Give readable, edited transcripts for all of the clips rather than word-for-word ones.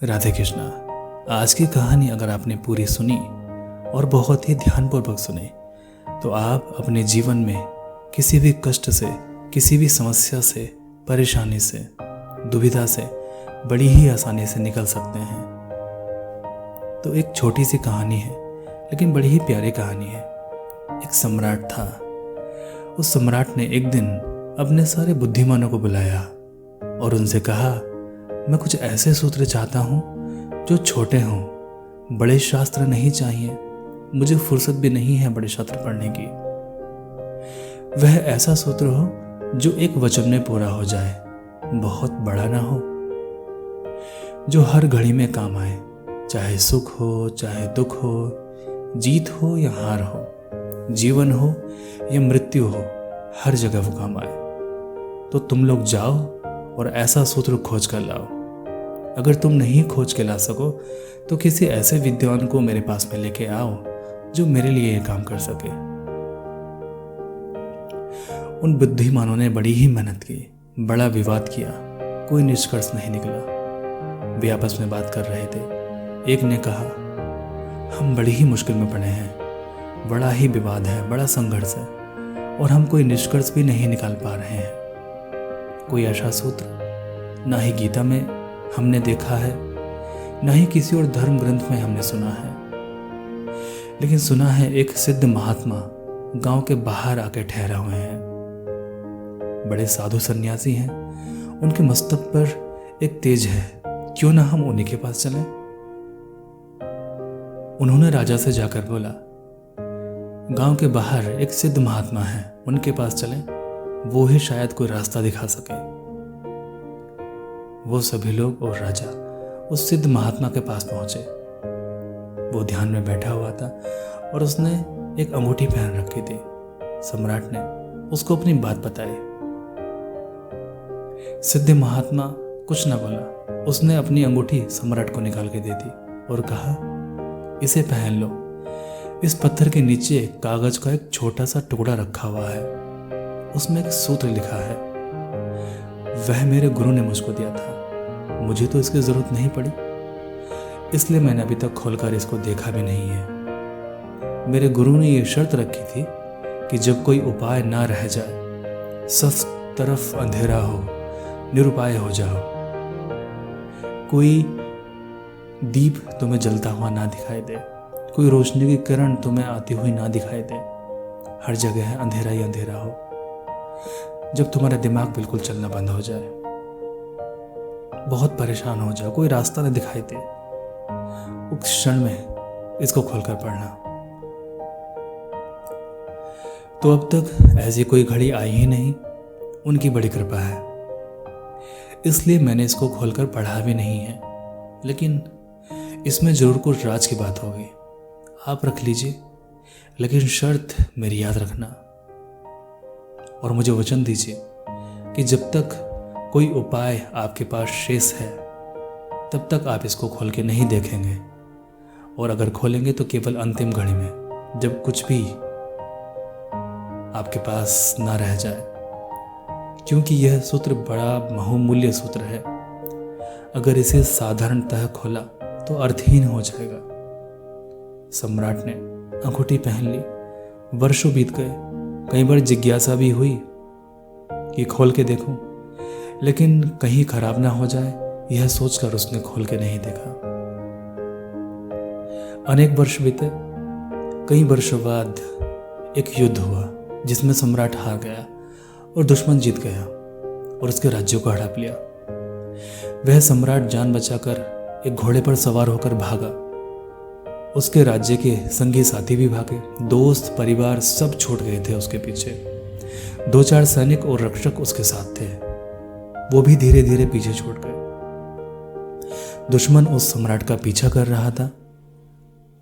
राधे कृष्णा। आज की कहानी अगर आपने पूरी सुनी और बहुत ही ध्यानपूर्वक सुनी तो आप अपने जीवन में किसी भी कष्ट से, किसी भी समस्या से, परेशानी से, दुविधा से बड़ी ही आसानी से निकल सकते हैं। तो एक छोटी सी कहानी है लेकिन बड़ी ही प्यारी कहानी है। एक सम्राट था। उस सम्राट ने एक दिन अपने सारे बुद्धिमानों को बुलाया और उनसे कहा, मैं कुछ ऐसे सूत्र चाहता हूँ जो छोटे हों। बड़े शास्त्र नहीं चाहिए, मुझे फुर्सत भी नहीं है बड़े शास्त्र पढ़ने की। वह ऐसा सूत्र हो जो एक वचन में पूरा हो जाए, बहुत बड़ा ना हो, जो हर घड़ी में काम आए, चाहे सुख हो चाहे दुख हो, जीत हो या हार हो, जीवन हो या मृत्यु हो, हर जगह वो काम आए। तो तुम लोग जाओ और ऐसा सूत्र खोज कर लाओ। अगर तुम नहीं खोज के ला सको तो किसी ऐसे विद्वान को मेरे पास में लेके आओ जो मेरे लिए ये काम कर सके। उन बुद्धिमानों ने बड़ी ही मेहनत की, बड़ा विवाद किया, कोई निष्कर्ष नहीं निकला। वे आपस में बात कर रहे थे। एक ने कहा, हम बड़ी ही मुश्किल में पड़े हैं, बड़ा ही विवाद है, बड़ा संघर्ष है और हम कोई निष्कर्ष भी नहीं निकाल पा रहे हैं। कोई ऐसा सूत्र ना ही गीता में हमने देखा है, ना ही किसी और धर्म ग्रंथ में हमने सुना है। लेकिन सुना है एक सिद्ध महात्मा गांव के बाहर आके ठहरा हुए हैं। बड़े साधु सन्यासी हैं, उनके मस्तक पर एक तेज है, क्यों ना हम उन्हीं के पास चलें। उन्होंने राजा से जाकर बोला, गांव के बाहर एक सिद्ध महात्मा है, उनके पास चलें, वो ही शायद कोई रास्ता दिखा सके। वो सभी लोग और राजा उस सिद्ध महात्मा के पास पहुंचे। वो ध्यान में बैठा हुआ था और उसने एक अंगूठी पहन रखी थी। सम्राट ने उसको अपनी बात बताई। सिद्ध महात्मा कुछ न बोला। उसने अपनी अंगूठी सम्राट को निकाल के दे दी और कहा, इसे पहन लो। इस पत्थर के नीचे कागज का एक छोटा सा टुकड़ा रखा हुआ है, उसमें एक सूत्र लिखा है। वह मेरे गुरु ने मुझको दिया था, मुझे तो इसकी जरूरत नहीं पड़ी, इसलिए मैंने अभी तक खोलकर इसको देखा भी नहीं है। मेरे गुरु ने यह शर्त रखी थी कि जब कोई उपाय ना रह जाए, सब तरफ अंधेरा हो, निरुपाय हो जाओ, कोई दीप तुम्हें जलता हुआ ना दिखाई दे, कोई रोशनी की किरण तुम्हें आती हुई ना दिखाई दे, हर जगह अंधेरा ही अंधेरा हो। जब तुम्हारा दिमाग बिल्कुल चलना बंद हो जाए, बहुत परेशान हो जाओ, कोई रास्ता न दिखाई दे, उस क्षण में इसको खोलकर पढ़ना। तो अब तक ऐसी कोई घड़ी आई ही नहीं, उनकी बड़ी कृपा है, इसलिए मैंने इसको खोलकर पढ़ा भी नहीं है। लेकिन इसमें जरूर कुछ राज की बात होगी, आप रख लीजिए, लेकिन शर्त मेरी याद रखना और मुझे वचन दीजिए कि जब तक कोई उपाय आपके पास शेष है तब तक आप इसको खोल के नहीं देखेंगे, और अगर खोलेंगे तो केवल अंतिम घड़ी में, जब कुछ भी आपके पास ना रह जाए, क्योंकि यह सूत्र बड़ा बहुमूल्य सूत्र है। अगर इसे साधारणतः खोला तो अर्थहीन हो जाएगा। सम्राट ने अंगूठी पहन ली। वर्षों बीत गए, कई बार जिज्ञासा भी हुई कि खोल के देखूं, लेकिन कहीं खराब ना हो जाए, यह सोचकर उसने खोल के नहीं देखा। अनेक वर्ष बीते। कई वर्षों बाद एक युद्ध हुआ जिसमें सम्राट हार गया और दुश्मन जीत गया और उसके राज्यों को हड़प लिया। वह सम्राट जान बचाकर एक घोड़े पर सवार होकर भागा। उसके राज्य के संगी साथी भी भागे, दोस्त परिवार सब छूट गए थे उसके पीछे। 2-4 सैनिक और रक्षक उसके साथ थे, वो भी धीरे धीरे पीछे छूट गए। दुश्मन उस सम्राट का पीछा कर रहा था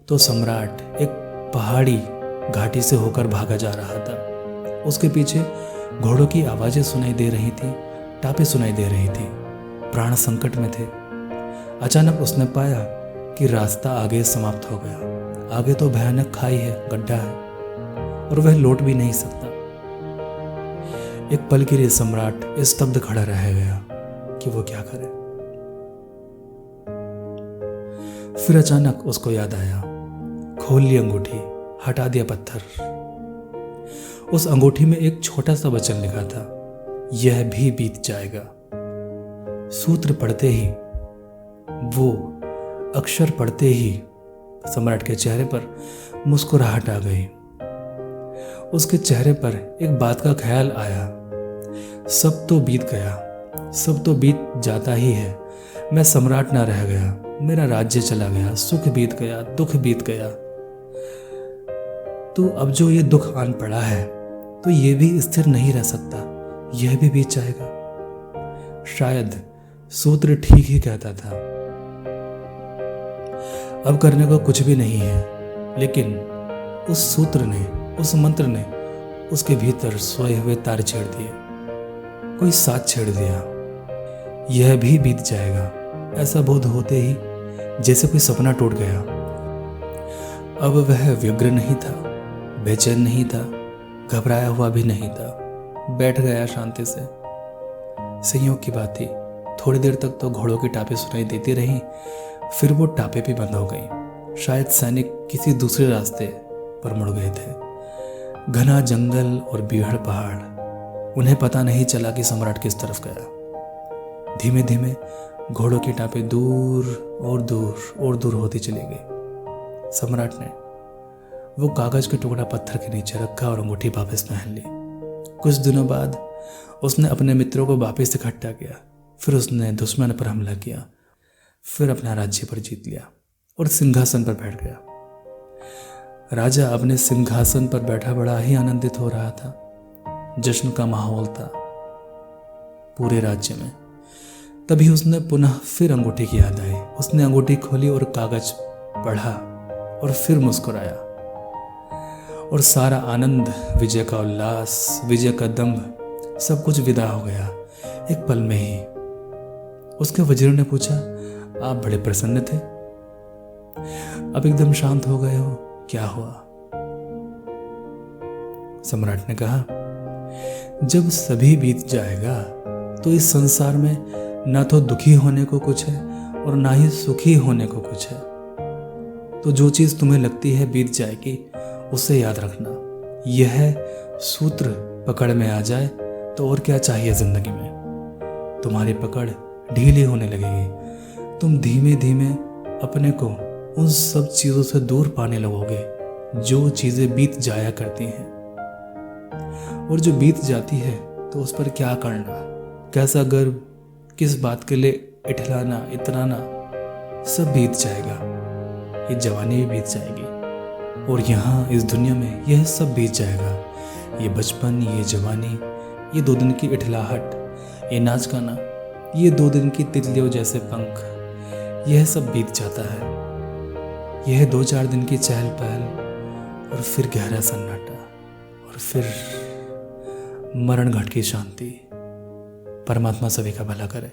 तो सम्राट एक पहाड़ी घाटी से होकर भागा जा रहा था। उसके पीछे घोड़ों की आवाजें सुनाई दे रही थी, टापे सुनाई दे रही थी, प्राण संकट में थे। अचानक उसने पाया कि रास्ता आगे समाप्त हो गया। आगे तो भयानक खाई है, गड्ढा है और वह लौट भी नहीं सकता। एक पल के लिए सम्राट स्तब्ध खड़ा रह गया कि वो क्या करे। फिर अचानक उसको याद आया, खोल ली अंगूठी, हटा दिया पत्थर। उस अंगूठी में एक छोटा सा वचन लिखा था, यह भी बीत जाएगा। सूत्र पढ़ते ही, वो अक्षर पढ़ते ही सम्राट के चेहरे पर मुस्कुराहट आ गई। उसके चेहरे पर एक बात का ख्याल आया, सब तो बीत गया, सब तो बीत जाता ही है। मैं सम्राट ना रह गया, मेरा राज्य चला गया, सुख बीत गया, दुख बीत गया। तो अब जो ये दुख आन पड़ा है, तो ये भी स्थिर नहीं रह सकता, यह भी बीत जाएगा। शायद सूत्र ठीक ही कहता था। अब करने को कुछ भी नहीं है, लेकिन उस सूत्र ने, उस मंत्र ने उसके भीतर सोए हुए तार छेड़ दिए, कोई साथ छेड़ दिया। यह भी बीत जाएगा, ऐसा बोध होते ही जैसे कोई सपना टूट गया। अब वह व्यग्र नहीं था, बेचैन नहीं था, घबराया हुआ भी नहीं था, बैठ गया शांति से। संयोग की बात थी, थोड़ी देर तक तो घोड़ों की टापें सुनाई देती रहीं, फिर वो टापें भी बंद हो गई। शायद सैनिक किसी दूसरे रास्ते पर मुड़ गए थे। घना जंगल और बीहड़ पहाड़, उन्हें पता नहीं चला कि सम्राट किस तरफ गया। धीमे धीमे घोड़ों की टापें दूर और दूर और दूर होती चली गई। सम्राट ने वो कागज का टुकड़ा पत्थर के नीचे रखा और अंगूठी वापस पहन ली। कुछ दिनों बाद उसने अपने मित्रों को वापस इकट्ठा किया, फिर उसने दुश्मन पर हमला किया, फिर अपना राज्य पर जीत लिया और सिंहासन पर बैठ गया। राजा अपने सिंहासन पर बैठा बड़ा ही आनंदित हो रहा था। जश्न का माहौल था पूरे राज्य में। तभी उसने पुनः फिर अंगूठी की याद आई। उसने अंगूठी खोली और कागज पढ़ा और फिर मुस्कुराया, और सारा आनंद, विजय का उल्लास, विजय का दंभ, सब कुछ विदा हो गया एक पल में ही। उसके वजीरों ने पूछा, आप बड़े प्रसन्न थे, अब एकदम शांत हो गए हो, क्या हुआ? सम्राट ने कहा, जब सभी बीत जाएगा तो इस संसार में ना तो दुखी होने को कुछ है और ना ही सुखी होने को कुछ है। तो जो चीज तुम्हें लगती है बीत जाएगी, उसे याद रखना। यह सूत्र पकड़ में आ जाए तो और क्या चाहिए जिंदगी में। तुम्हारी पकड़ ढीली होने लगेगी, तुम धीमे धीमे अपने को उन सब चीजों से दूर पाने लगोगे जो चीजें बीत जाया करती हैं। और जो बीत जाती है तो उस पर क्या करना, कैसा गर्व, किस बात के लिए इठलाना, इतराना, सब बीत जाएगा। ये जवानी भी बीत जाएगी, और यहाँ इस दुनिया में यह सब बीत जाएगा। ये बचपन, ये जवानी, ये 2 दिन की इठलाहट, ये नाच गाना, ये 2 दिन की तितलियों जैसे पंख, यह सब बीत जाता है। यह 2-4 दिन की चहल पहल, और फिर गहरा सन्नाटा, और फिर मरण घट की शांति। परमात्मा सभी का भला करे।